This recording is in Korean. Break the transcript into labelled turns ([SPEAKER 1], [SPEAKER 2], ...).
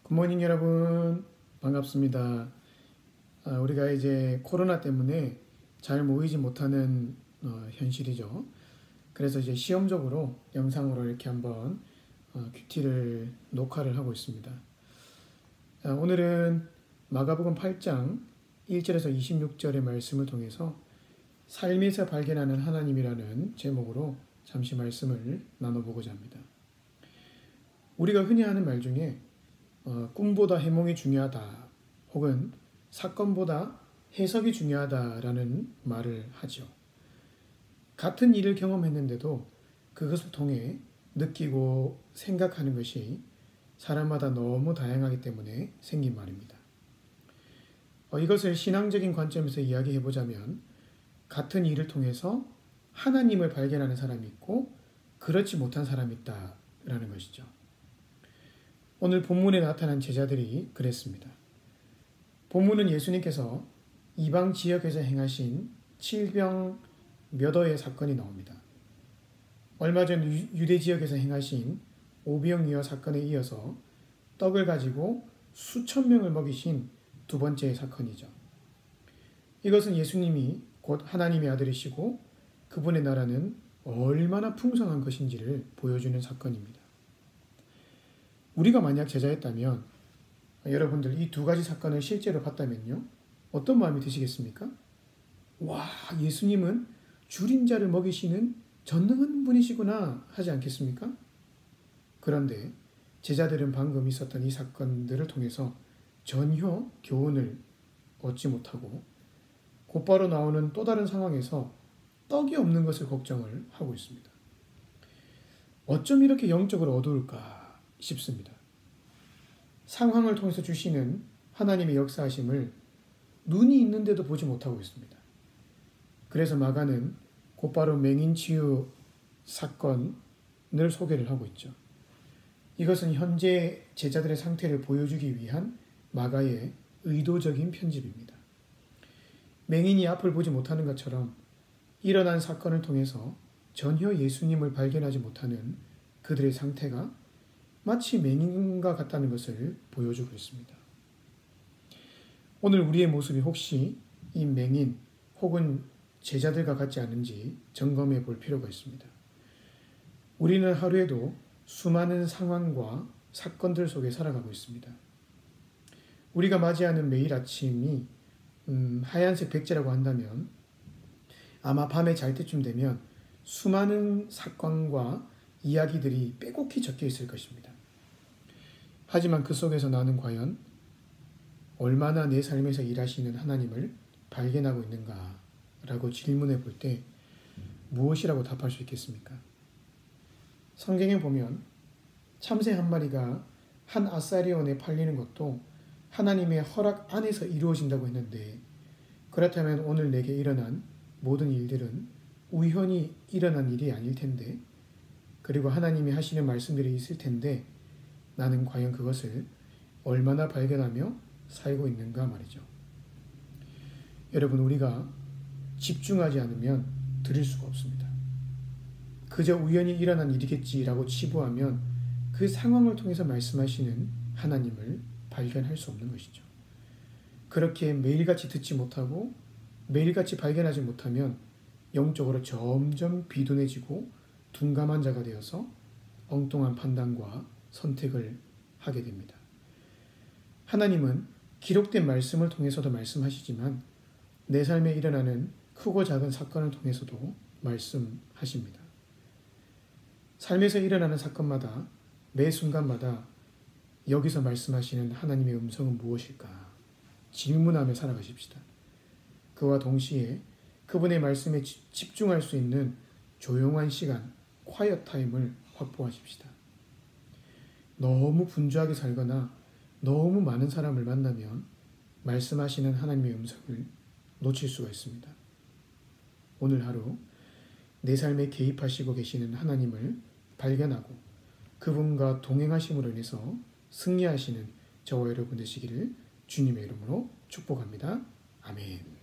[SPEAKER 1] 굿모닝 여러분, 반갑습니다. 우리가 이제 코로나 때문에 잘 모이지 못하는 현실이죠. 그래서 이제 시험적으로 영상으로 이렇게 한번 큐티를 녹화를 하고 있습니다. 오늘은 마가복음 8장 1절에서 26절의 말씀을 통해서 삶에서 발견하는 하나님이라는 제목으로 잠시 말씀을 나눠보고자 합니다. 우리가 흔히 하는 말 중에 꿈보다 해몽이 중요하다 혹은 사건보다 해석이 중요하다라는 말을 하죠. 같은 일을 경험했는데도 그것을 통해 느끼고 생각하는 것이 사람마다 너무 다양하기 때문에 생긴 말입니다. 이것을 신앙적인 관점에서 이야기해 보자면 같은 일을 통해서 하나님을 발견하는 사람이 있고 그렇지 못한 사람이 있다라는 것이죠. 오늘 본문에 나타난 제자들이 그랬습니다. 본문은 예수님께서 이방 지역에서 행하신 칠병몇어의 사건이 나옵니다. 얼마 전 유대 지역에서 행하신 오병이어 사건에 이어서 떡을 가지고 수천 명을 먹이신 두 번째의 사건이죠. 이것은 예수님이 곧 하나님의 아들이시고 그분의 나라는 얼마나 풍성한 것인지를 보여주는 사건입니다. 우리가 만약 제자였다면 여러분들 이 두 가지 사건을 실제로 봤다면요. 어떤 마음이 드시겠습니까? 와, 예수님은 줄인 자를 먹이시는 전능한 분이시구나 하지 않겠습니까? 그런데 제자들은 방금 있었던 이 사건들을 통해서 전혀 교훈을 얻지 못하고 곧바로 나오는 또 다른 상황에서 떡이 없는 것을 걱정을 하고 있습니다. 어쩜 이렇게 영적으로 어두울까 싶습니다. 상황을 통해서 주시는 하나님의 역사하심을 눈이 있는데도 보지 못하고 있습니다. 그래서 마가는 곧바로 맹인 치유 사건을 소개를 하고 있죠. 이것은 현재 제자들의 상태를 보여주기 위한 마가의 의도적인 편집입니다. 맹인이 앞을 보지 못하는 것처럼 일어난 사건을 통해서 전혀 예수님을 발견하지 못하는 그들의 상태가 마치 맹인과 같다는 것을 보여주고 있습니다. 오늘 우리의 모습이 혹시 이 맹인 혹은 제자들과 같지 않은지 점검해 볼 필요가 있습니다. 우리는 하루에도 수많은 상황과 사건들 속에 살아가고 있습니다. 우리가 맞이하는 매일 아침이 하얀색 백제라고 한다면 아마 밤에 잘 때쯤 되면 수많은 사건과 이야기들이 빼곡히 적혀 있을 것입니다. 하지만 그 속에서 나는 과연 얼마나 내 삶에서 일하시는 하나님을 발견하고 있는가 라고 질문해 볼 때 무엇이라고 답할 수 있겠습니까? 성경에 보면 참새 한 마리가 한 아사리온에 팔리는 것도 하나님의 허락 안에서 이루어진다고 했는데 그렇다면 오늘 내게 일어난 모든 일들은 우연히 일어난 일이 아닐 텐데 그리고 하나님이 하시는 말씀들이 있을 텐데 나는 과연 그것을 얼마나 발견하며 살고 있는가 말이죠. 여러분, 우리가 집중하지 않으면 들을 수가 없습니다. 그저 우연히 일어난 일이겠지라고 치부하면 그 상황을 통해서 말씀하시는 하나님을 발견할 수 없는 것이죠. 그렇게 매일같이 듣지 못하고 매일같이 발견하지 못하면 영적으로 점점 비둔해지고 둔감한 자가 되어서 엉뚱한 판단과 선택을 하게 됩니다. 하나님은 기록된 말씀을 통해서도 말씀하시지만 내 삶에 일어나는 크고 작은 사건을 통해서도 말씀하십니다. 삶에서 일어나는 사건마다 매 순간마다 여기서 말씀하시는 하나님의 음성은 무엇일까? 질문하며 살아가십시다. 그와 동시에 그분의 말씀에 집중할 수 있는 조용한 시간, quiet 타임을 확보하십시다. 너무 분주하게 살거나 너무 많은 사람을 만나면 말씀하시는 하나님의 음성을 놓칠 수가 있습니다. 오늘 하루 내 삶에 개입하시고 계시는 하나님을 발견하고 그분과 동행하심으로 인해서 승리하시는 저와 여러분 되시기를 주님의 이름으로 축복합니다. 아멘.